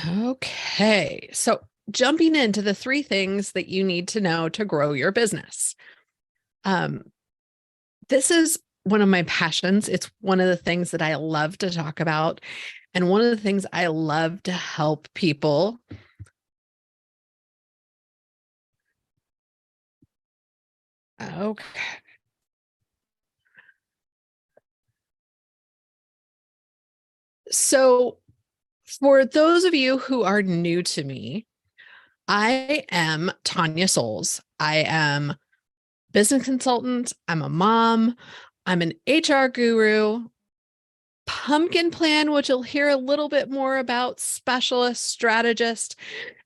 Okay, so jumping into the three things that you need to know to grow your business. Um, this is one of my passions. It's one of the things that I love to talk about, and one of the things I love to help people. Okay. So, for those of you who are new to me, I am Tanya Souls. I am business consultant. I'm a mom. I'm an HR guru, pumpkin plan, which you'll hear a little bit more about, specialist, strategist.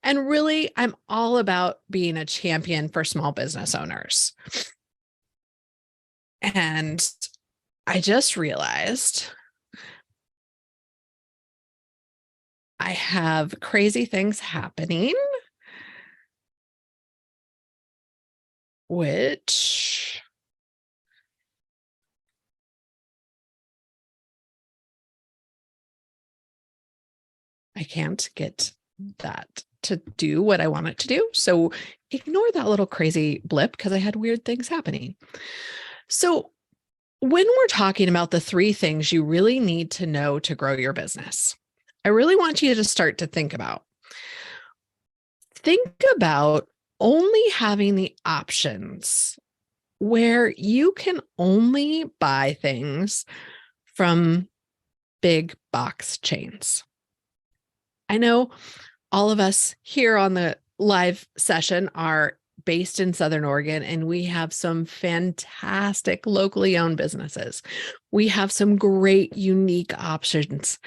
And really, I'm all about being a champion for small business owners. And I just realized I have crazy things happening, which I can't get that to do what I want it to do. So ignore that little crazy blip because I had weird things happening. So when we're talking about the three things you really need to know to grow your business, I really want you to start to think about only having the options where you can only buy things from big box chains. I know all of us here on the live session are based in Southern Oregon, and we have some fantastic locally owned businesses. We have some great, unique options.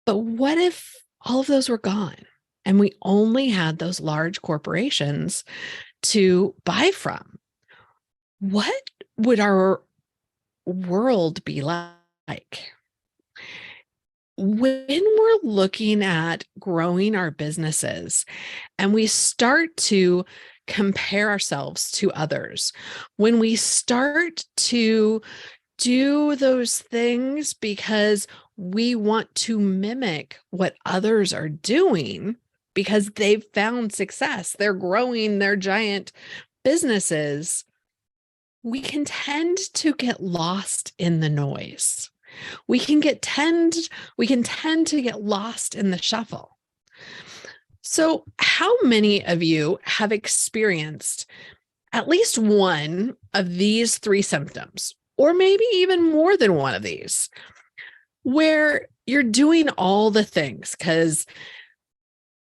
But what if all of those were gone and we only had those large corporations to buy from? What would our world be like? When we're looking at growing our businesses and we start to compare ourselves to others, when we start to do those things because we want to mimic what others are doing because they've found success, they're growing their giant businesses, we can tend to get lost in the noise. We can tend to get lost in the shuffle. So, how many of you have experienced at least one of these three symptoms, or maybe even more than one of these, where you're doing all the things because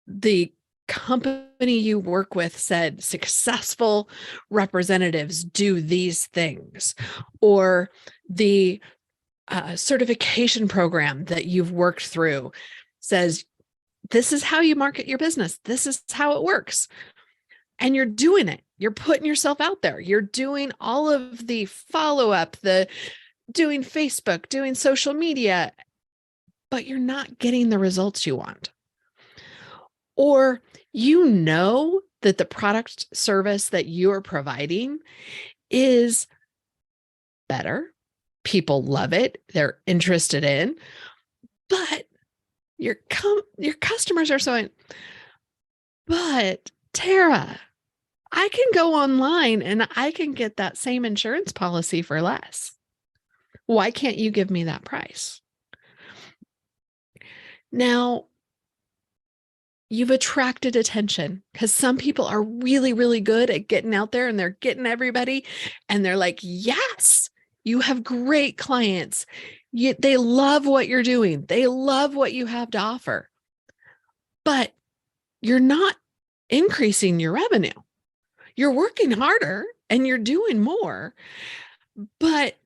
the company you work with said successful representatives do these things, or the certification program that you've worked through says, this is how you market your business. This is how it works. And you're doing it. You're putting yourself out there. You're doing all of the follow-up, doing Facebook, doing social media, but you're not getting the results you want. Or you know that the product service that you're providing is better. People love it. They're interested in, but your customers are saying, but Tara, I can go online and I can get that same insurance policy for less. Why can't you give me that price? Now, you've attracted attention because some people are really, really good at getting out there and they're getting everybody. And they're like, yes, you have great clients. They love what you're doing. They love what you have to offer. But you're not increasing your revenue. You're working harder and you're doing more, but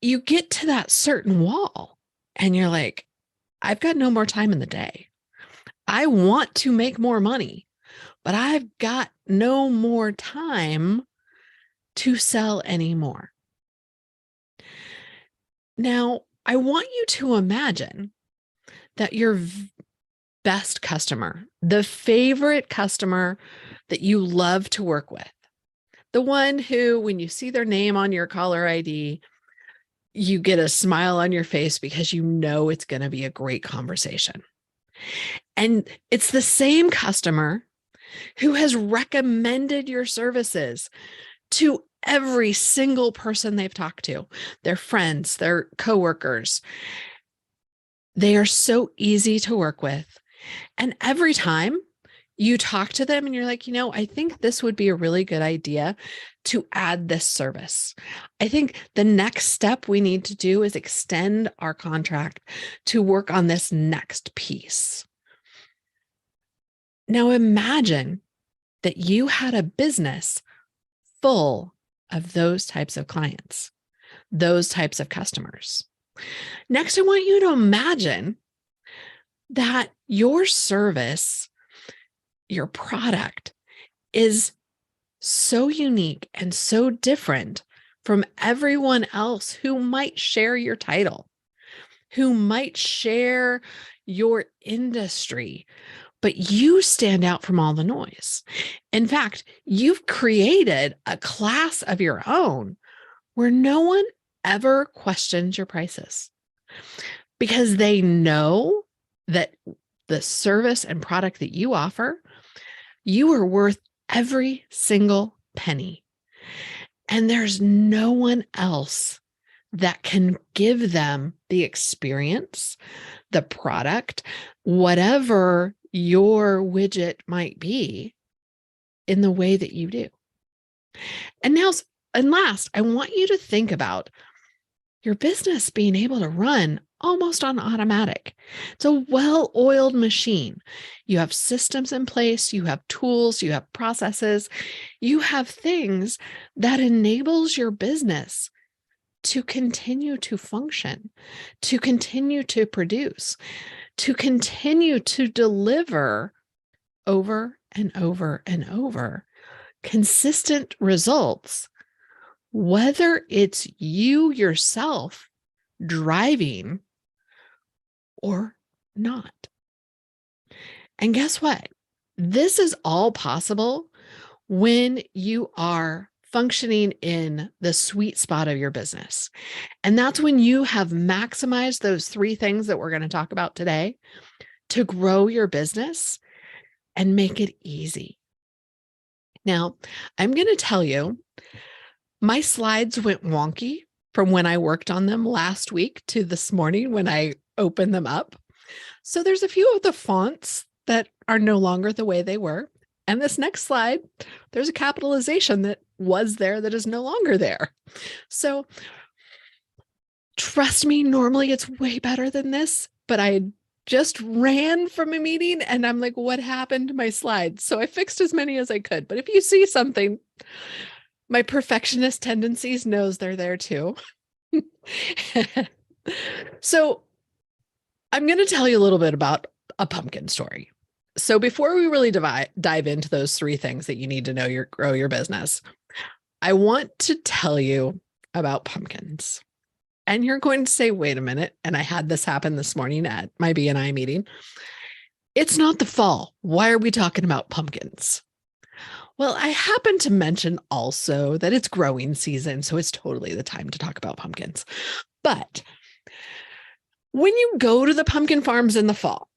you get to that certain wall and you're like, I've got no more time in the day. I want to make more money, but I've got no more time to sell anymore. Now, I want you to imagine that your best customer, the favorite customer that you love to work with, the one who, when you see their name on your caller ID, you get a smile on your face because you know it's going to be a great conversation. And it's the same customer who has recommended your services to every single person they've talked to, their friends, their coworkers. They are so easy to work with. And every time you talk to them and you're like, I think this would be a really good idea to add this service. I think the next step we need to do is extend our contract to work on this next piece. Now imagine that you had a business full of those types of clients, those types of customers. Next, I want you to imagine that your service, your product is so unique and so different from everyone else who might share your title, who might share your industry, but you stand out from all the noise. In fact, you've created a class of your own where no one ever questions your prices because they know that the service and product that you offer, you are worth every single penny. And there's no one else that can give them the experience, the product, whatever your widget might be, in the way that you do. And last, I want you to think about your business being able to run almost on automatic. It's a well-oiled machine. You have systems in place, you have tools, you have processes, you have things that enables your business to continue to function, to continue to produce, to continue to deliver over and over and over consistent results, whether it's you yourself driving or not. And guess what? This is all possible when you are functioning in the sweet spot of your business. And that's when you have maximized those 3 things that we're going to talk about today to grow your business and make it easy. Now, I'm going to tell you, my slides went wonky from when I worked on them last week to this morning when I opened them up. So there's a few of the fonts that are no longer the way they were. And this next slide, there's a capitalization that was there that is no longer there. So trust me, normally it's way better than this, but I just ran from a meeting and I'm like, what happened to my slides? So I fixed as many as I could. But if you see something, my perfectionist tendencies knows they're there too. So I'm going to tell you a little bit about a pumpkin story. So before we really dive into those 3 things that you need to know grow your business, I want to tell you about pumpkins. And you're going to say, wait a minute. And I had this happen this morning at my BNI meeting. It's not the fall. Why are we talking about pumpkins? Well, I happen to mention also that it's growing season, so it's totally the time to talk about pumpkins. But when you go to the pumpkin farms in the fall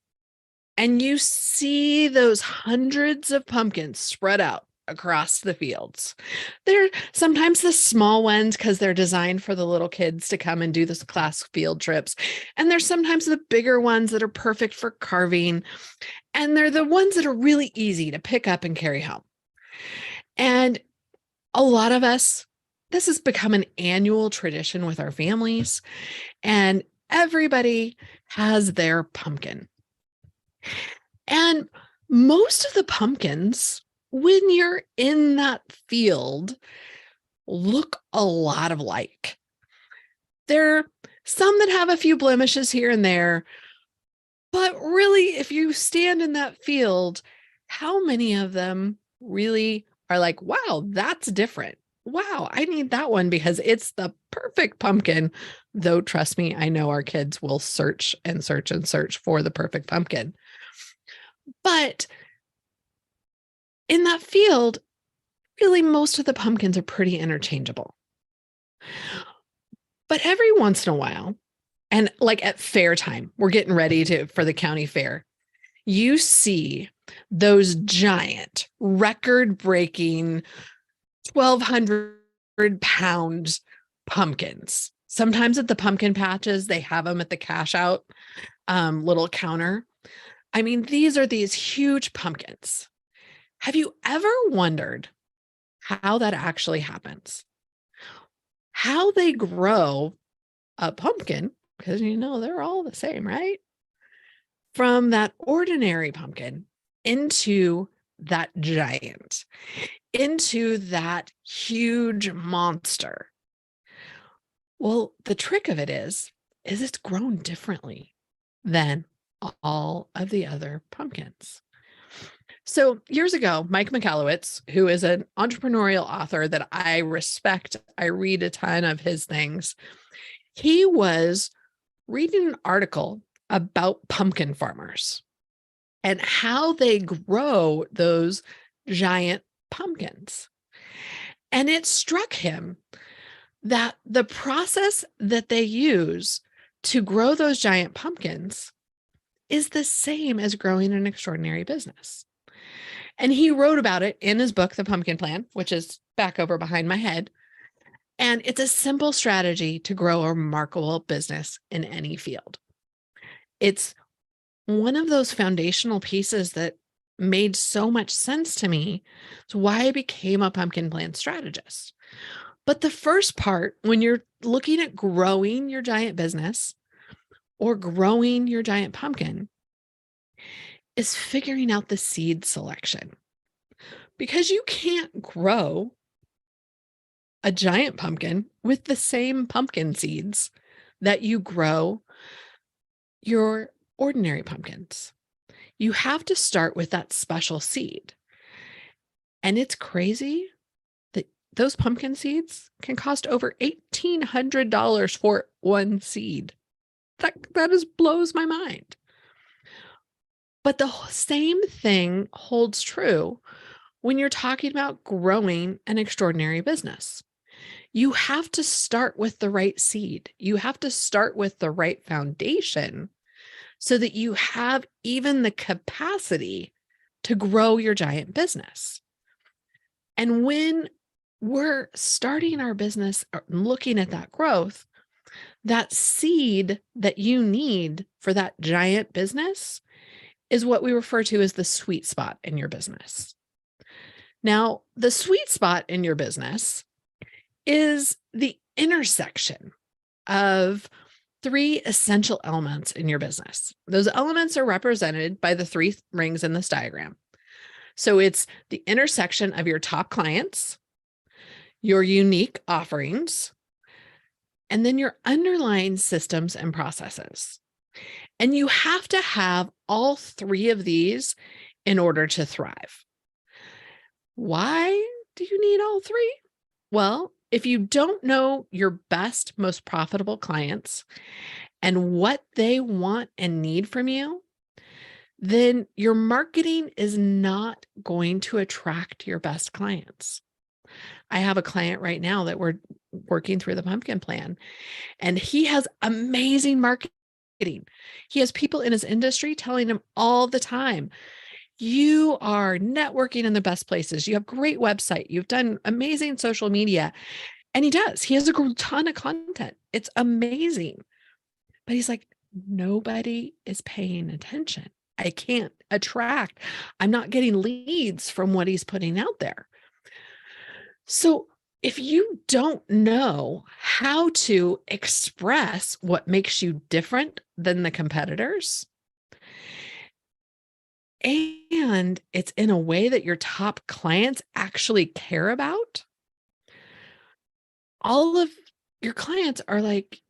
and you see those hundreds of pumpkins spread out across the fields, they're sometimes the small ones because they're designed for the little kids to come and do this class field trips. And there's sometimes the bigger ones that are perfect for carving. And they're the ones that are really easy to pick up and carry home. And a lot of us, this has become an annual tradition with our families, and everybody has their pumpkin. And most of the pumpkins, when you're in that field, look a lot alike. There are some that have a few blemishes here and there, but really, if you stand in that field, how many of them really are like, wow, that's different. Wow, I need that one because it's the perfect pumpkin. Though, trust me, I know our kids will search and search and search for the perfect pumpkin. But in that field, really, most of the pumpkins are pretty interchangeable. But every once in a while, and like at fair time, we're getting ready for the county fair. you see those giant, record-breaking 1,200-pound pumpkins. Sometimes at the pumpkin patches, they have them at the cash out little counter. I mean, these are these huge pumpkins. Have you ever wondered how that actually happens? How they grow a pumpkin, because they're all the same, right? From that ordinary pumpkin into that giant, into that huge monster. Well, the trick of it is it's grown differently than all of the other pumpkins. So years ago, Mike Michalowicz, who is an entrepreneurial author that I respect, I read a ton of his things. He was reading an article about pumpkin farmers and how they grow those giant pumpkins. And it struck him that the process that they use to grow those giant pumpkins is the same as growing an extraordinary business. And he wrote about it in his book, The Pumpkin Plan, which is back over behind my head. And it's a simple strategy to grow a remarkable business in any field. It's one of those foundational pieces that made so much sense to me. It's why I became a pumpkin plan strategist. But the first part, when you're looking at growing your giant business or growing your giant pumpkin, is figuring out the seed selection. Because you can't grow a giant pumpkin with the same pumpkin seeds that you grow your ordinary pumpkins. You have to start with that special seed. And it's crazy that those pumpkin seeds can cost over $1,800 for one seed. That just blows my mind. But the same thing holds true when you're talking about growing an extraordinary business. You have to start with the right seed. You have to start with the right foundation so that you have even the capacity to grow your giant business. And when we're starting our business, or looking at that growth, that seed that you need for that giant business is what we refer to as the sweet spot in your business. Now, the sweet spot in your business is the intersection of three essential elements in your business. Those elements are represented by the three rings in this diagram. So it's the intersection of your top clients, your unique offerings, and then your underlying systems and processes. And you have to have all three of these in order to thrive. Why do you need all three? Well, if you don't know your best, most profitable clients and what they want and need from you, then your marketing is not going to attract your best clients. I have a client right now that we're working through the pumpkin plan, and he has amazing marketing. He has people in his industry telling him all the time, you are networking in the best places. You have great website. You've done amazing social media. And he does. He has a ton of content. It's amazing. But he's like, nobody is paying attention. I can't attract. I'm not getting leads from what he's putting out there. So if you don't know how to express what makes you different than the competitors, and it's in a way that your top clients actually care about, all of your clients are like,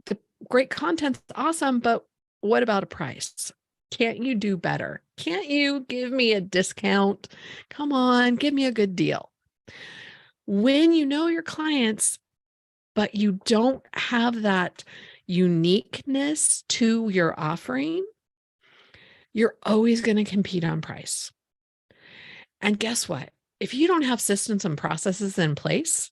the great content's awesome, but what about a price? Can't you do better? Can't you give me a discount? Come on, give me a good deal. When you know your clients, but you don't have that uniqueness to your offering, you're always going to compete on price. And guess what? If you don't have systems and processes in place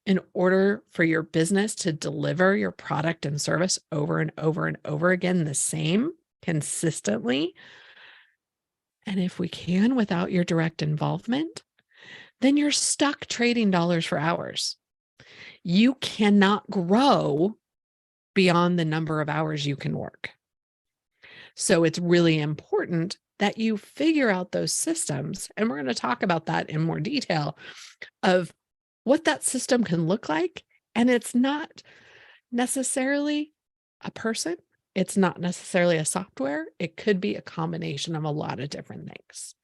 in order for your business to deliver your product and service over and over and over again, the same consistently, And if we can without your direct involvement, then you're stuck trading dollars for hours. You cannot grow beyond the number of hours you can work. So it's really important that you figure out those systems. And we're going to talk about that in more detail of what that system can look like. And it's not necessarily a person. It's not necessarily a software. It could be a combination of a lot of different things.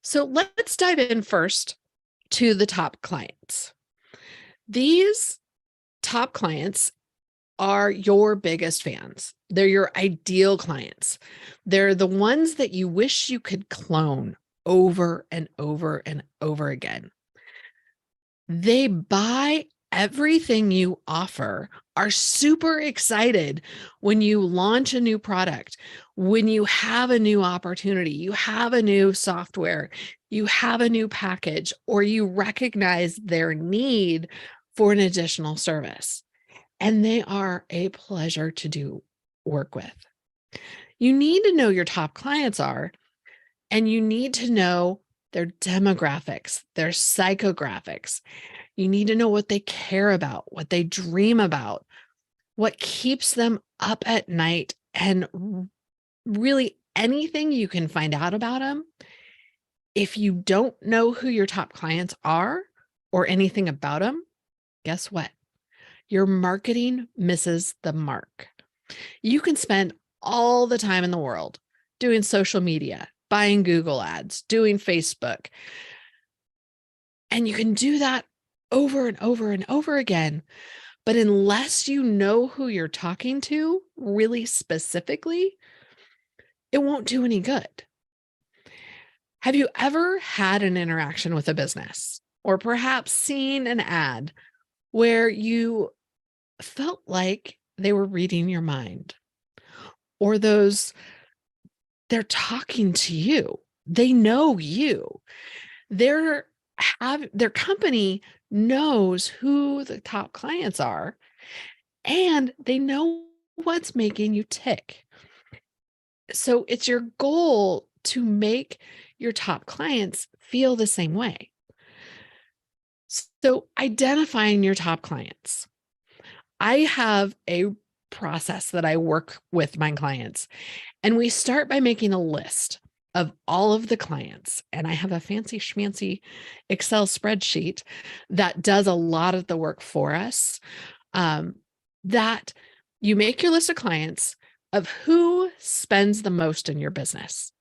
So let's dive in first to the top clients. These top clients are your biggest fans. They're your ideal clients. They're the ones that you wish you could clone over and over and over again. They buy everything you offer, are super excited when you launch a new product, when you have a new opportunity, you have a new software, you have a new package, or you recognize their need for an additional service. And they are a pleasure to do work with. You need to know your top clients are, and you need to know their demographics, their psychographics. You need to know what they care about, what they dream about, what keeps them up at night, and really anything you can find out about them. If you don't know who your top clients are or anything about them, guess what? Your marketing misses the mark. You can spend all the time in the world doing social media, buying Google ads, doing Facebook, and you can do that over and over and over again. But unless you know who you're talking to really specifically, it won't do any good. Have you ever had an interaction with a business or perhaps seen an ad where you felt like they were reading your mind, or they're talking to you, they know you, their company knows who the top clients are, and they know what's making you tick. So it's your goal to make your top clients feel the same way. So identifying your top clients. I have a process that I work with my clients, and we start by making a list of all of the clients. And I have a fancy schmancy Excel spreadsheet that does a lot of the work for us. That you make your list of clients of who spends the most in your business.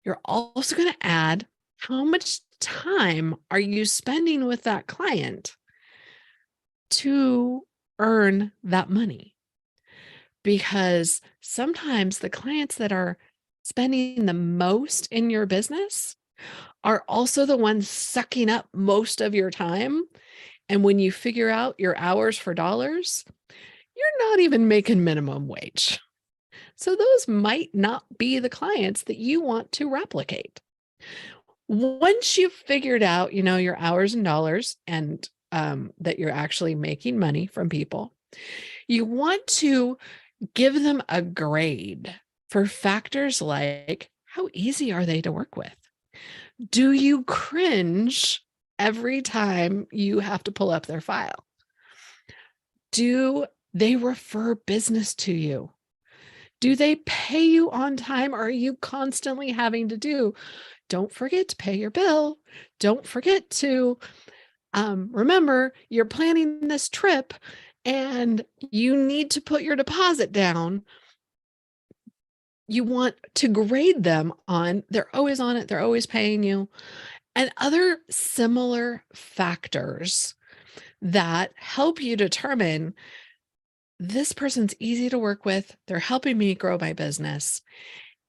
You're also going to add how much time are you spending with that client to earn that money? Because sometimes the clients that are spending the most in your business are also the ones sucking up most of your time. And when you figure out your hours for dollars, you're not even making minimum wage. So those might not be the clients that you want to replicate. Once you've figured out, your hours and dollars, and that you're actually making money from people, you want to give them a grade for factors like, how easy are they to work with? Do you cringe every time you have to pull up their file? Do they refer business to you? Do they pay you on time? Or are you constantly having to don't forget to pay your bill. Don't forget to remember you're planning this trip and you need to put your deposit down. You want to grade them on, they're always on it, they're always paying you, and other similar factors that help you determine this person's easy to work with, they're helping me grow my business,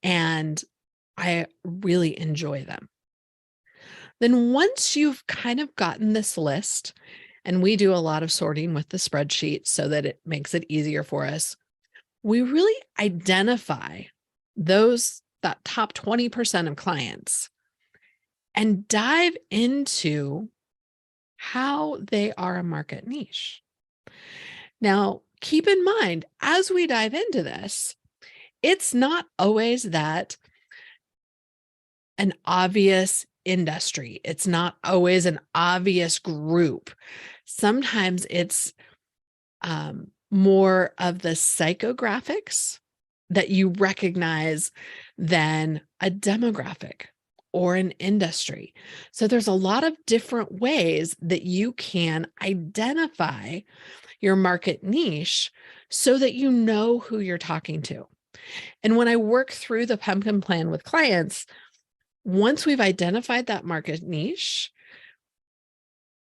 and I really enjoy them. Then once you've kind of gotten this list, and we do a lot of sorting with the spreadsheet so that it makes it easier for us, we really identify that top 20% of clients and dive into how they are a market niche. Now, keep in mind, as we dive into this, it's not always that an obvious industry. It's not always an obvious group. Sometimes it's more of the psychographics that you recognize than a demographic or an industry. So there's a lot of different ways that you can identify your market niche so that you know who you're talking to. And when I work through the pumpkin plan with clients, once we've identified that market niche,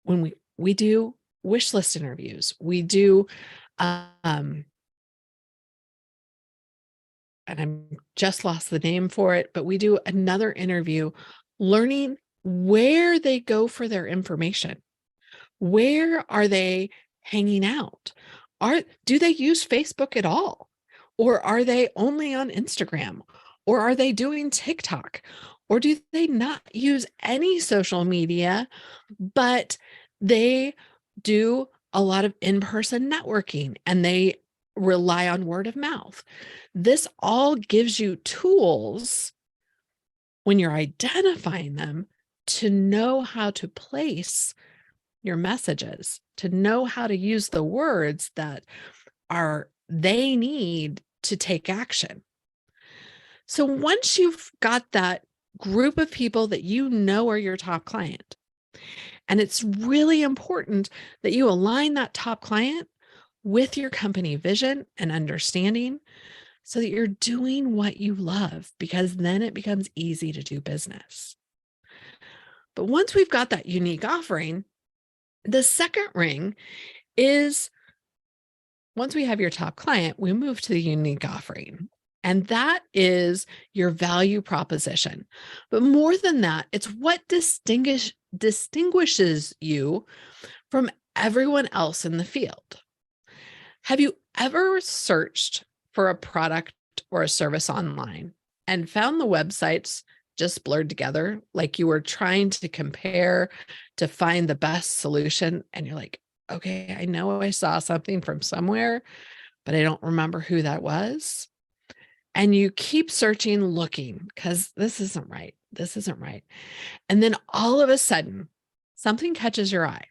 when we do wish list interviews, we do and I'm just lost the name for it, but we do another interview learning where they go for their information. Where are they hanging out? Do they use Facebook at all? Or are they only on Instagram? Or are they doing TikTok? Or do they not use any social media, but they do a lot of in-person networking and they rely on word of mouth? This all gives you tools when you're identifying them to know how to place your messages, to know how to use the words that they need to take action. So once you've got that group of people that you know are your top client, and it's really important that you align that top client with your company vision and understanding so that you're doing what you love, because then it becomes easy to do business. But once we've got that unique offering, the second ring is once we have your top client, we move to the unique offering. And that is your value proposition. But more than that, it's what distinguishes you from everyone else in the field. Have you ever searched for a product or a service online and found the websites just blurred together, like you were trying to compare to find the best solution? And you're like, okay, I know I saw something from somewhere, but I don't remember who that was. And you keep searching, looking, because this isn't right. This isn't right. And then all of a sudden, something catches your eye.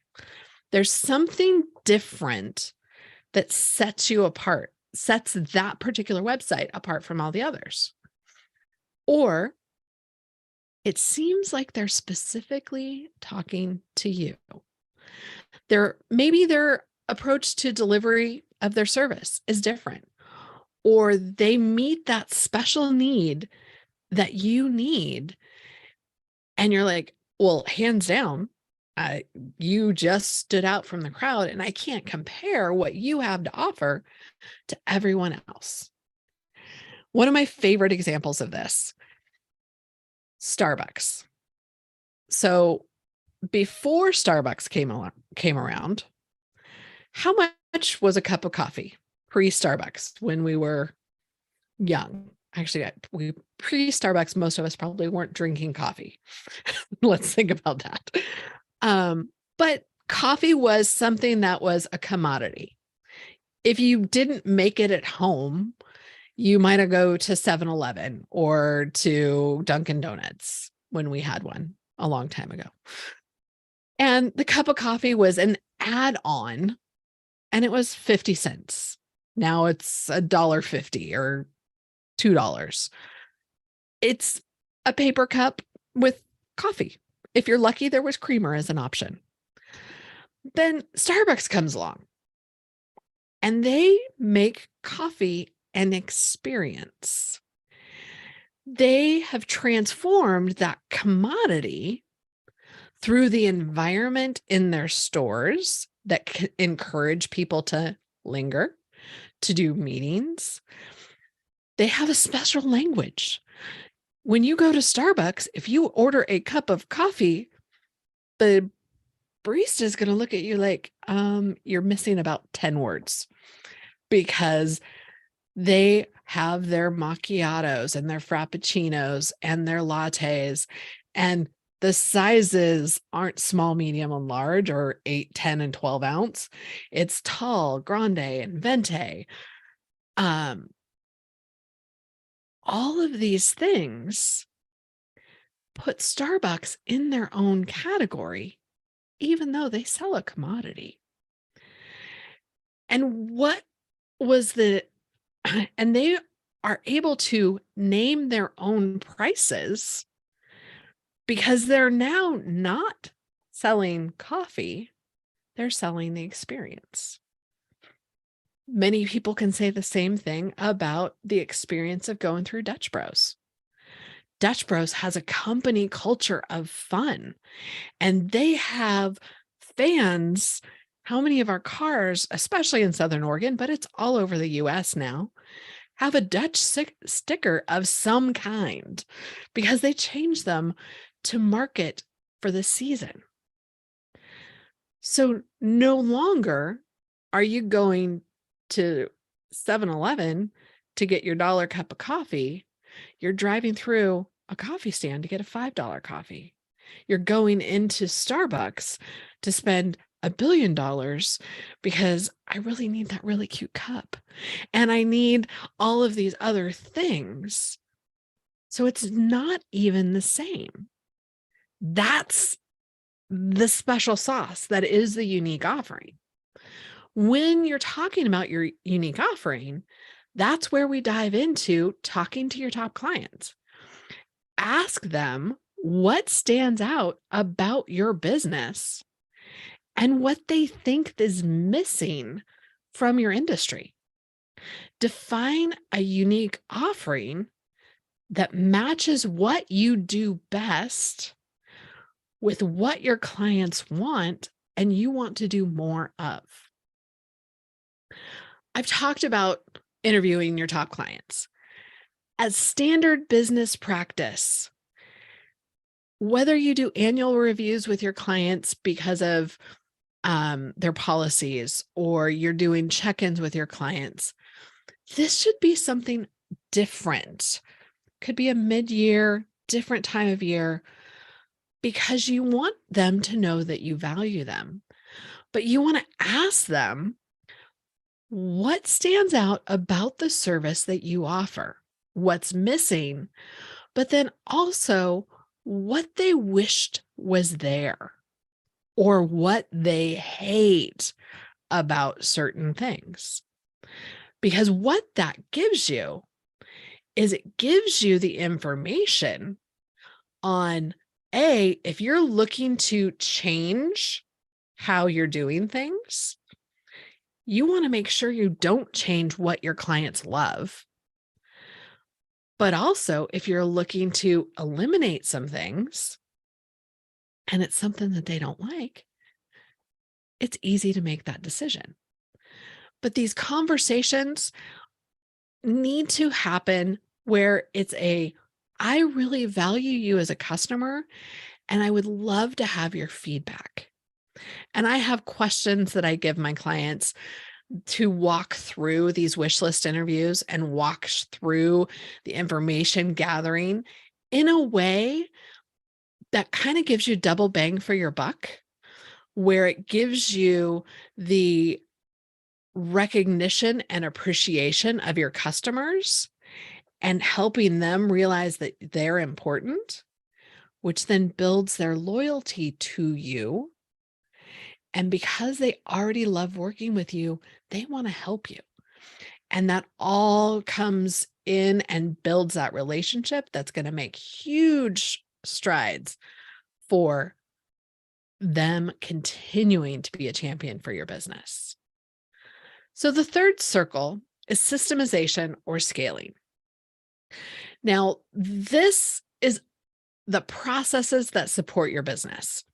There's something different that sets you apart, sets that particular website apart from all the others. Or it seems like they're specifically talking to you. Maybe their approach to delivery of their service is different, or they meet that special need that you need. And you're like, well, hands down, you just stood out from the crowd, and I can't compare what you have to offer to everyone else. One of my favorite examples of this, Starbucks. So before Starbucks came around, how much was a cup of coffee pre-Starbucks when we were young? Actually, pre-Starbucks, most of us probably weren't drinking coffee. Let's think about that. But coffee was something that was a commodity. If you didn't make it at home, you might have go to 7-Eleven or to Dunkin' Donuts when we had one a long time ago. And the cup of coffee was an add-on, and it was 50 cents. Now it's $1.50 or $2. It's a paper cup with coffee. If you're lucky, there was creamer as an option. Then Starbucks comes along and they make coffee an experience. They have transformed that commodity through the environment in their stores that encourage people to linger, to do meetings. They have a special language. When you go to Starbucks, if you order a cup of coffee, the barista is going to look at you like you're missing about 10 words, because they have their macchiatos and their frappuccinos and their lattes, and the sizes aren't small, medium, and large, or 8, 10, and 12 ounce. It's tall, grande, and venti. All of these things put Starbucks in their own category, even though they sell a commodity. And what was the, and they are able to name their own prices because they're now not selling coffee, they're selling the experience. Many people can say the same thing about the experience of going through Dutch Bros. Dutch Bros has a company culture of fun, and they have fans. How many of our cars, especially in Southern Oregon, but it's all over the US now, have a Dutch sticker of some kind because they change them to market for the season. So no longer are you going to 7-Eleven to get your dollar cup of coffee. You're driving through a coffee stand to get a $5 coffee. You're going into Starbucks to spend $1 billion because I really need that really cute cup. And I need all of these other things. So it's not even the same. That's the special sauce that is the unique offering. When you're talking about your unique offering, that's where we dive into talking to your top clients. Ask them what stands out about your business and what they think is missing from your industry. Define a unique offering that matches what you do best with what your clients want and you want to do more of. I've talked about interviewing your top clients. As standard business practice, whether you do annual reviews with your clients because of their policies, or you're doing check-ins with your clients, this should be something different. Could be a mid-year, different time of year, because you want them to know that you value them. But you want to ask them what stands out about the service that you offer, what's missing, but then also what they wished was there or what they hate about certain things. Because what that gives you is it gives you the information on if you're looking to change how you're doing things, you want to make sure you don't change what your clients love. But also, if you're looking to eliminate some things and it's something that they don't like, it's easy to make that decision. But these conversations need to happen where it's I really value you as a customer, and I would love to have your feedback. And I have questions that I give my clients to walk through these wish list interviews and walk through the information gathering in a way that kind of gives you double bang for your buck, where it gives you the recognition and appreciation of your customers and helping them realize that they're important, which then builds their loyalty to you. And because they already love working with you, they want to help you. And that all comes in and builds that relationship that's going to make huge strides for them continuing to be a champion for your business. So the third circle is systemization or scaling. Now, this is the processes that support your business.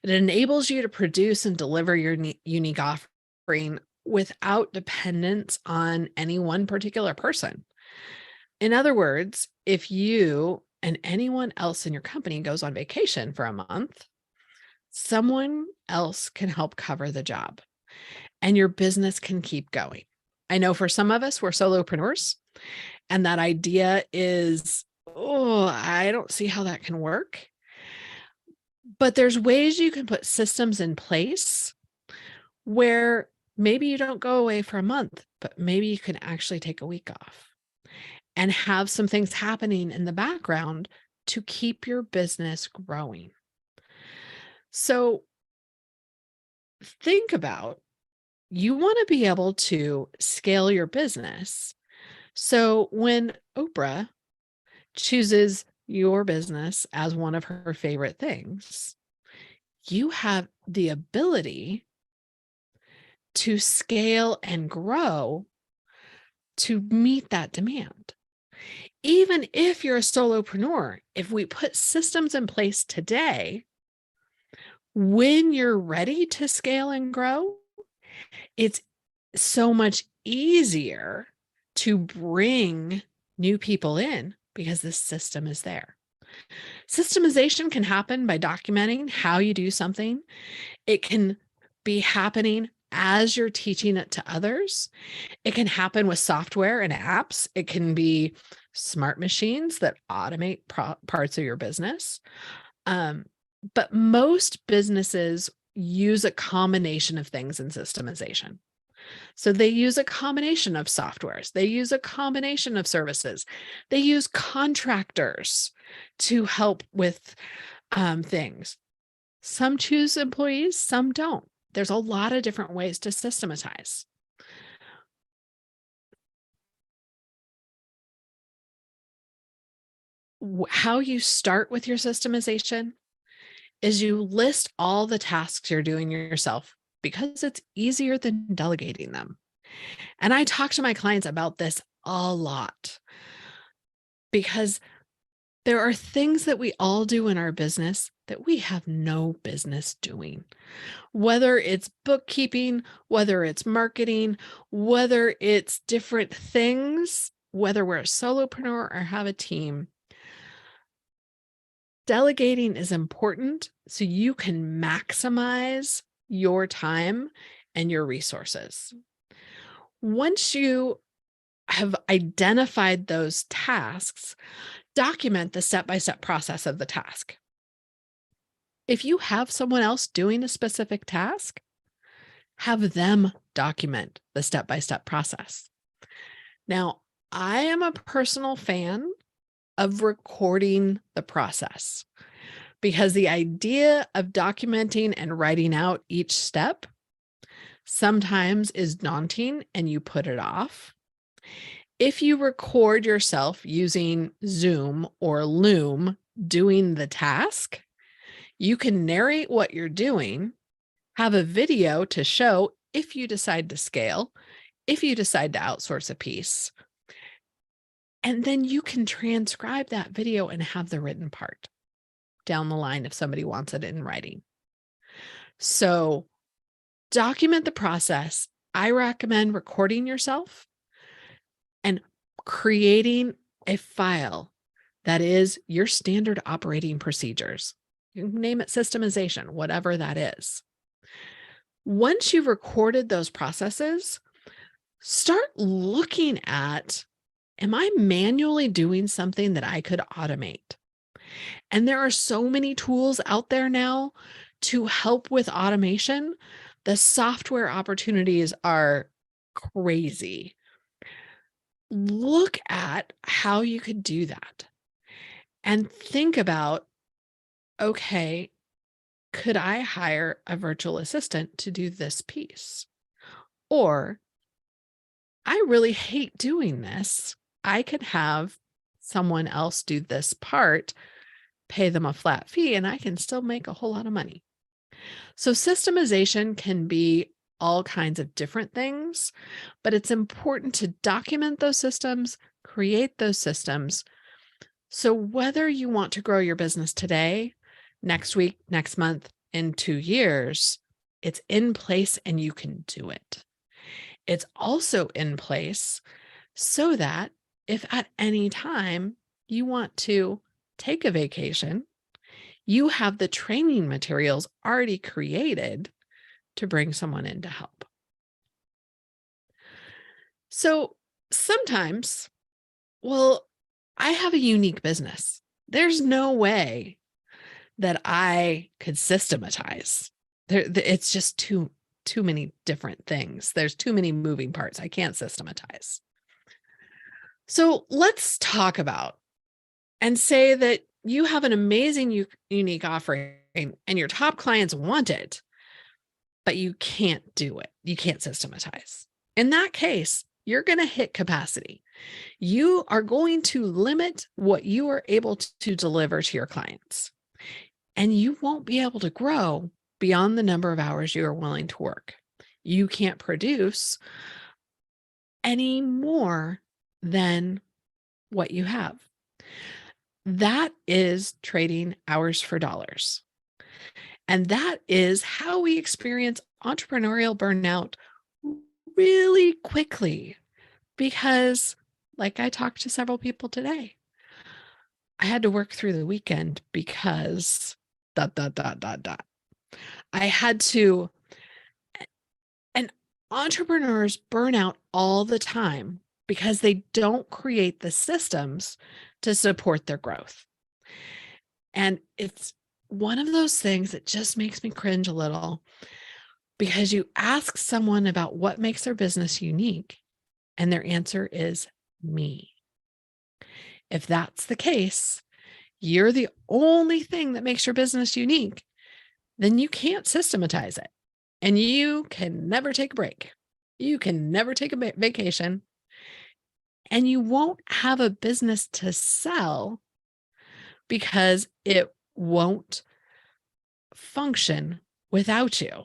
It enables you to produce and deliver your unique offering without dependence on any one particular person. In other words, if you and anyone else in your company goes on vacation for a month, someone else can help cover the job and your business can keep going. I know for some of us, we're solopreneurs, and that idea is, I don't see how that can work. But there's ways you can put systems in place where maybe you don't go away for a month, but maybe you can actually take a week off and have some things happening in the background to keep your business growing. So think about, you want to be able to scale your business. So when Oprah chooses your business as one of her favorite things, you have the ability to scale and grow to meet that demand. Even if you're a solopreneur, if we put systems in place today, when you're ready to scale and grow, it's so much easier to bring new people in because the system is there. Systemization can happen by documenting how you do something. It can be happening as you're teaching it to others. It can happen with software and apps. It can be smart machines that automate parts of your business. But most businesses use a combination of things in systemization. So they use a combination of softwares. They use a combination of services. They use contractors to help with things. Some choose employees, some don't. There's a lot of different ways to systematize. How you start with your systemization is you list all the tasks you're doing yourself because it's easier than delegating them. And I talk to my clients about this a lot because there are things that we all do in our business that we have no business doing. Whether it's bookkeeping, whether it's marketing, whether it's different things, whether we're a solopreneur or have a team, delegating is important so you can maximize your time and your resources. Once you have identified those tasks, document the step-by-step process of the task. If you have someone else doing a specific task, have them document the step-by-step process. Now, I am a personal fan of recording the process because the idea of documenting and writing out each step sometimes is daunting and you put it off. If you record yourself using Zoom or Loom doing the task, you can narrate what you're doing, have a video to show if you decide to scale, if you decide to outsource a piece, and then you can transcribe that video and have the written part down the line if somebody wants it in writing. So document the process. I recommend recording yourself and creating a file that is your standard operating procedures. You can name it systemization, whatever that is. Once you've recorded those processes, start looking at, am I manually doing something that I could automate? And there are so many tools out there now to help with automation. The software opportunities are crazy. Look at how you could do that and think about, okay, could I hire a virtual assistant to do this piece? Or I really hate doing this. I could have someone else do this part, pay them a flat fee, and I can still make a whole lot of money. So systemization can be all kinds of different things, but it's important to document those systems, create those systems. So whether you want to grow your business today, next week, next month, in 2 years, it's in place and you can do it. It's also in place so that if at any time you want to take a vacation, you have the training materials already created to bring someone in to help. So sometimes, well, I have a unique business. There's no way that I could systematize. It's just too many different things. There's too many moving parts. I can't systematize. So let's talk about and say that you have an amazing, unique offering and your top clients want it, but you can't do it. You can't systematize. In that case, you're going to hit capacity. You are going to limit what you are able to deliver to your clients, and you won't be able to grow beyond the number of hours you are willing to work. You can't produce any more than what you have. That is trading hours for dollars. And that is how we experience entrepreneurial burnout really quickly. Because, like I talked to several people today, I had to work through the weekend because dot, dot, dot, dot, dot. I had to, and entrepreneurs burn out all the time because they don't create the systems to support their growth. And it's one of those things that just makes me cringe a little, because you ask someone about what makes their business unique, and their answer is me. If that's the case, you're the only thing that makes your business unique, then you can't systematize it. And you can never take a break. You can never take a vacation. And you won't have a business to sell because it won't function without you.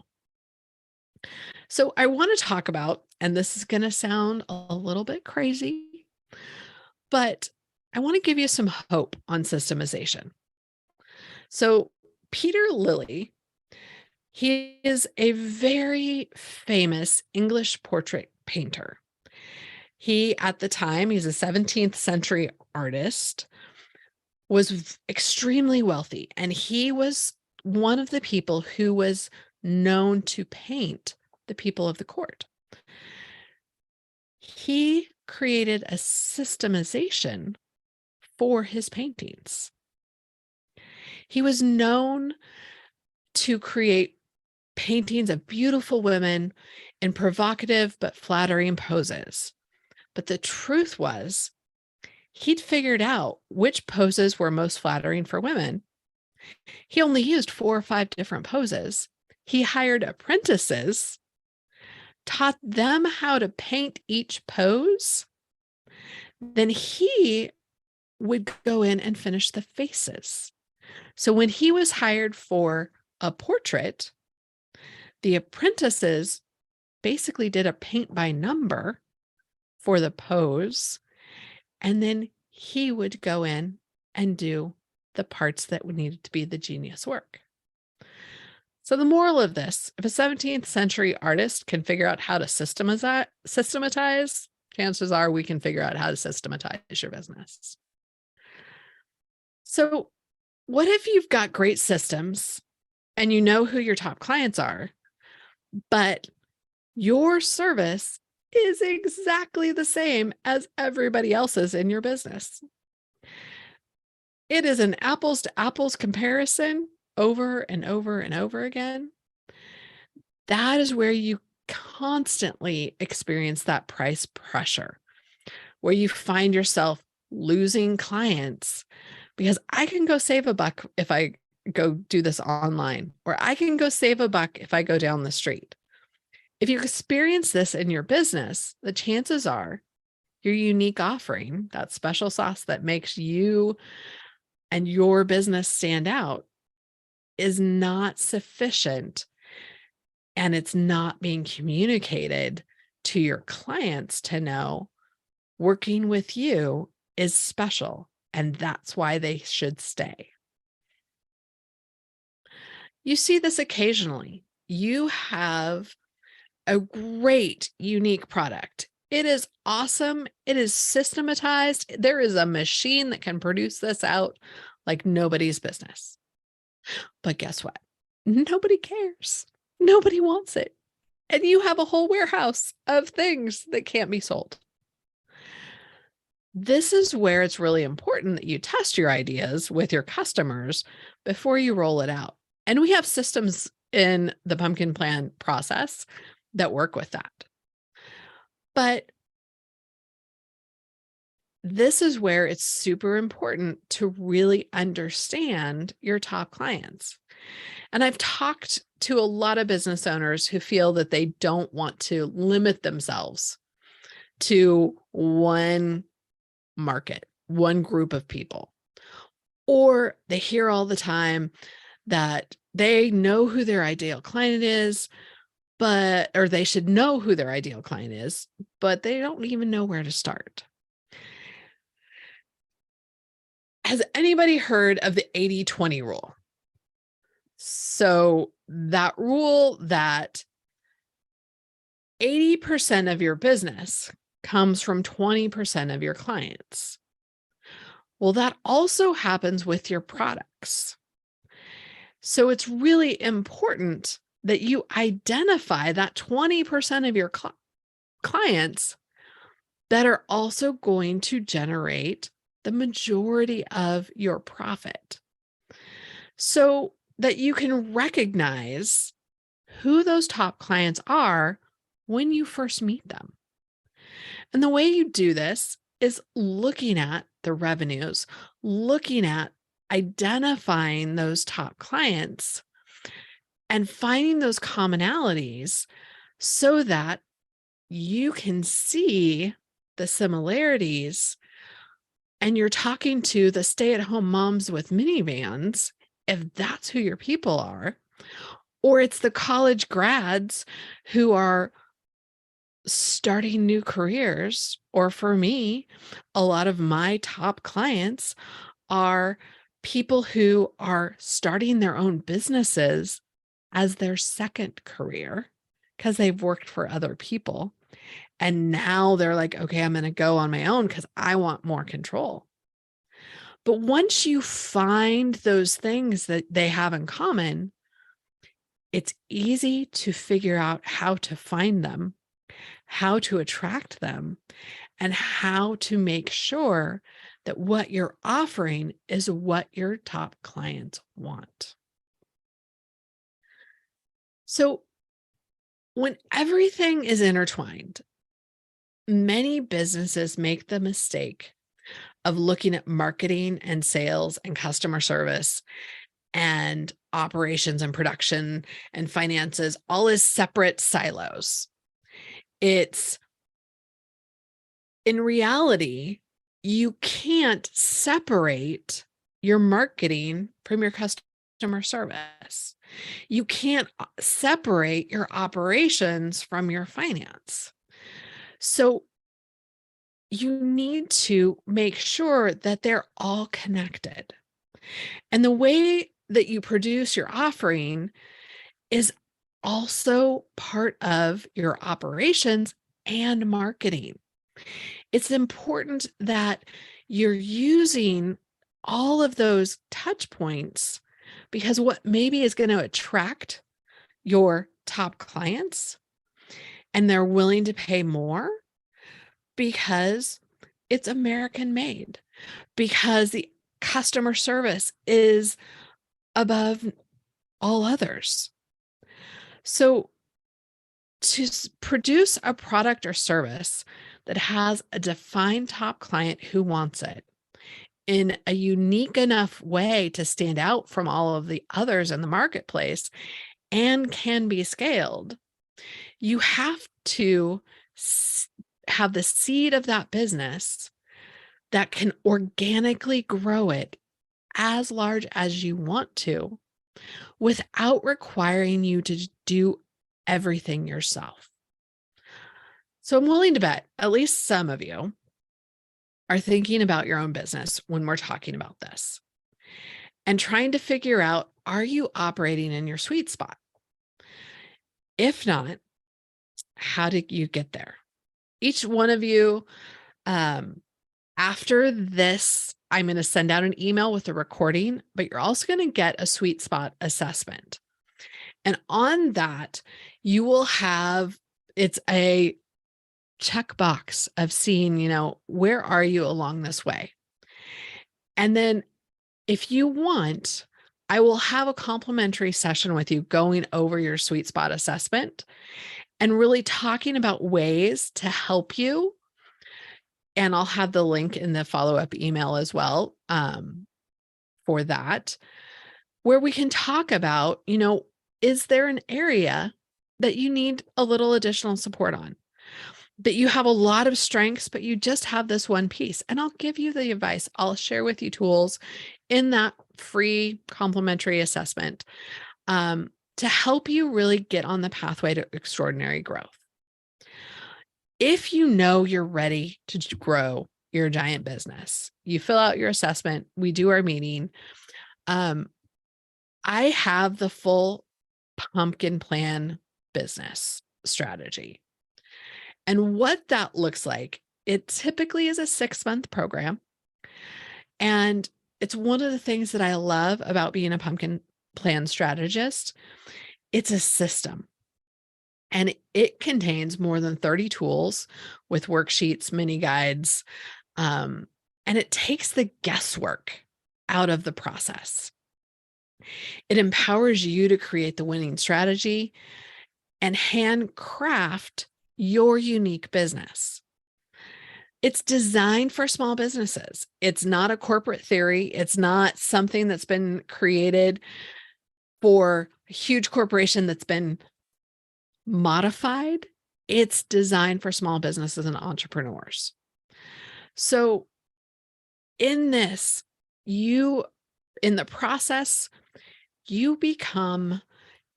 So I want to talk about, and this is going to sound a little bit crazy, but I want to give you some hope on systemization. So Peter Lilly, he is a very famous English portrait painter. He, at the time, he's a 17th century artist, was extremely wealthy. And he was one of the people who was known to paint the people of the court. He created a systemization for his paintings. He was known to create paintings of beautiful women in provocative but flattering poses. But the truth was, he'd figured out which poses were most flattering for women. He only used 4 or 5 different poses. He hired apprentices, taught them how to paint each pose. Then he would go in and finish the faces. So when he was hired for a portrait, the apprentices basically did a paint by number for the pose, and then he would go in and do the parts that needed to be the genius work. So the moral of this, if a 17th century artist can figure out how to systematize, chances are we can figure out how to systematize your business. So what if you've got great systems and you know who your top clients are, but your service is exactly the same as everybody else's in your business? It is an apples to apples comparison over and over and over again. That is where you constantly experience that price pressure, where you find yourself losing clients because I can go save a buck if I go do this online, or I can go save a buck if I go down the street. If you experience this in your business, the chances are your unique offering, that special sauce that makes you and your business stand out, is not sufficient, and it's not being communicated to your clients to know working with you is special, and that's why they should stay. You see this occasionally. You have a great, unique product. It is awesome. It is systematized. There is a machine that can produce this out like nobody's business. But guess what? Nobody cares. Nobody wants it. And you have a whole warehouse of things that can't be sold. This is where it's really important that you test your ideas with your customers before you roll it out. And we have systems in the Pumpkin Plan process that work with that. But this is where it's super important to really understand your top clients. And I've talked to a lot of business owners who feel that they don't want to limit themselves to one market, one group of people. Or they hear all the time that they know who their ideal client is, or they should know who their ideal client is, but they don't even know where to start. Has anybody heard of the 80-20 rule? So that rule that 80% of your business comes from 20% of your clients. Well, that also happens with your products. So it's really important that you identify that 20% of your clients that are also going to generate the majority of your profit, so that you can recognize who those top clients are when you first meet them. And the way you do this is looking at the revenues, looking at identifying those top clients and finding those commonalities so that you can see the similarities. And you're talking to the stay-at-home moms with minivans, if that's who your people are, or it's the college grads who are starting new careers. Or for me, a lot of my top clients are people who are starting their own businesses as their second career because they've worked for other people. And now they're like, okay, I'm going to go on my own because I want more control. But once you find those things that they have in common, it's easy to figure out how to find them, how to attract them, and how to make sure that what you're offering is what your top clients want. So when everything is intertwined, many businesses make the mistake of looking at marketing and sales and customer service and operations and production and finances all as separate silos. It's in reality, you can't separate your marketing from your customer service. You can't separate your operations from your finance. So you need to make sure that they're all connected. And the way that you produce your offering is also part of your operations and marketing. It's important that you're using all of those touch points, because what maybe is going to attract your top clients and they're willing to pay more because it's American made, because the customer service is above all others. So to produce a product or service that has a defined top client who wants it in a unique enough way to stand out from all of the others in the marketplace and can be scaled, you have to have the seed of that business that can organically grow it as large as you want to without requiring you to do everything yourself. So I'm willing to bet at least some of you are thinking about your own business when we're talking about this and trying to figure out, are you operating in your sweet spot? If not, how did you get there? Each one of you, after this, I'm going to send out an email with a recording, but you're also going to get a sweet spot assessment. And on that, you will have, it's a checkbox of seeing, where are you along this way? And then if you want, I will have a complimentary session with you going over your sweet spot assessment and really talking about ways to help you And I'll have the link in the follow-up email as well, for that, where we can talk about, is there an area that you need a little additional support on? That you have a lot of strengths, but you just have this one piece. And I'll give you the advice. I'll share with you tools in that free complimentary assessment, to help you really get on the pathway to extraordinary growth. If you know you're ready to grow your giant business, you fill out your assessment, we do our meeting. I have the full pumpkin plan business strategy. And what that looks like, it typically is a 6-month program. And it's one of the things that I love about being a pumpkin plan strategist. It's a system. And it contains more than 30 tools with worksheets, mini guides, and it takes the guesswork out of the process. It empowers you to create the winning strategy and handcraft your unique business. It's designed for small businesses. It's not a corporate theory. It's not something that's been created for a huge corporation that's been modified. It's designed for small businesses and entrepreneurs. So in this, in the process, you become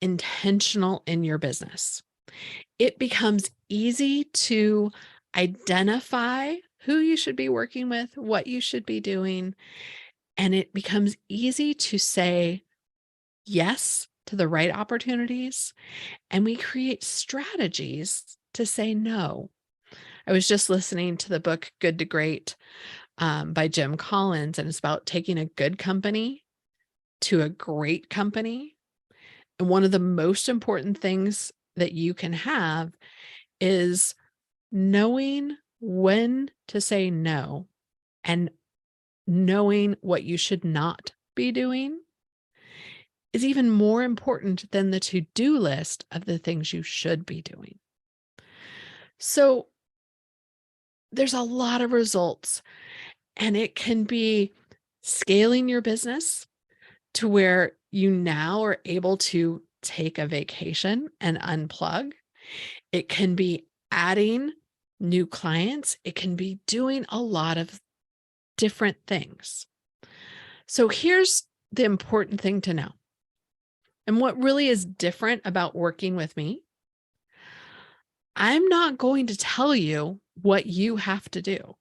intentional in your business. It becomes easy to identify who you should be working with, what you should be doing, and it becomes easy to say yes to the right opportunities, and we create strategies to say no. I was just listening to the book Good to Great, by Jim Collins, and it's about taking a good company to a great company. And one of the most important things that you can have is knowing when to say no and knowing what you should not be doing is even more important than the to-do list of the things you should be doing. So there's a lot of results, and it can be scaling your business to where you now are able to take a vacation and unplug. It can be adding new clients. It can be doing a lot of different things. So here's the important thing to know. And what really is different about working with me, I'm not going to tell you what you have to do.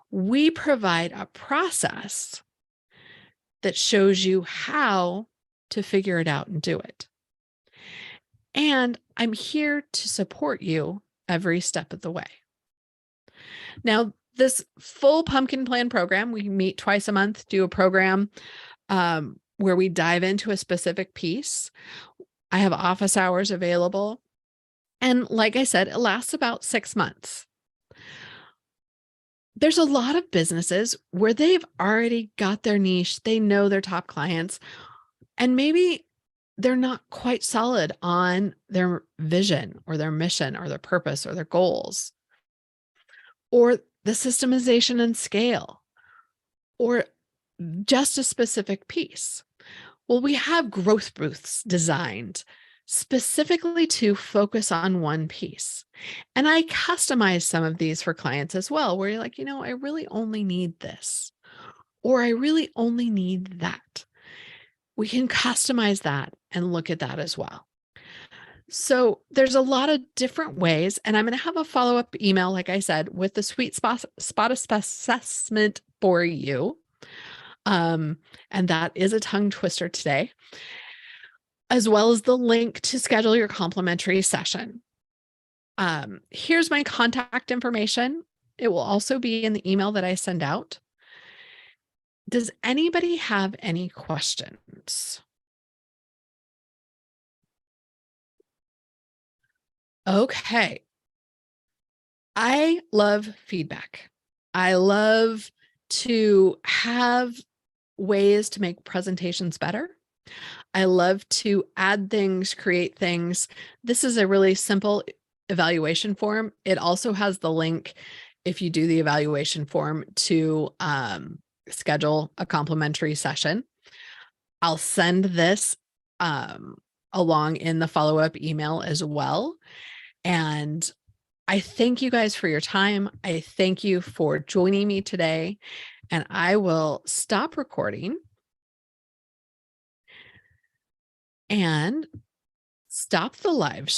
We provide a process that shows you how to figure it out and do it. And I'm here to support you every step of the way. Now, this full pumpkin plan program, we meet twice a month, do a program where we dive into a specific piece. I have office hours available. And like I said, it lasts about 6 months. There's a lot of businesses where they've already got their niche. They know their top clients, and maybe they're not quite solid on their vision or their mission or their purpose or their goals, or the systemization and scale, or just a specific piece. Well, we have growth booths designed specifically to focus on one piece. And I customize some of these for clients as well, where you're like, I really only need this, or I really only need that. We can customize that and look at that as well. So there's a lot of different ways, and I'm going to have a follow-up email, like I said, with the sweet spot assessment for you. And that is a tongue twister today, as well as the link to schedule your complimentary session. Here's my contact information. It will also be in the email that I send out. Does anybody have any questions? Okay. I love feedback. I love to have ways to make presentations better. I love to add things, create things. This is a really simple evaluation form. It also has the link if you do the evaluation form, to schedule a complimentary session. I'll send this along in the follow-up email as well. And I thank you guys for your time. I thank you for joining me today, and I will stop recording and stop the live stream.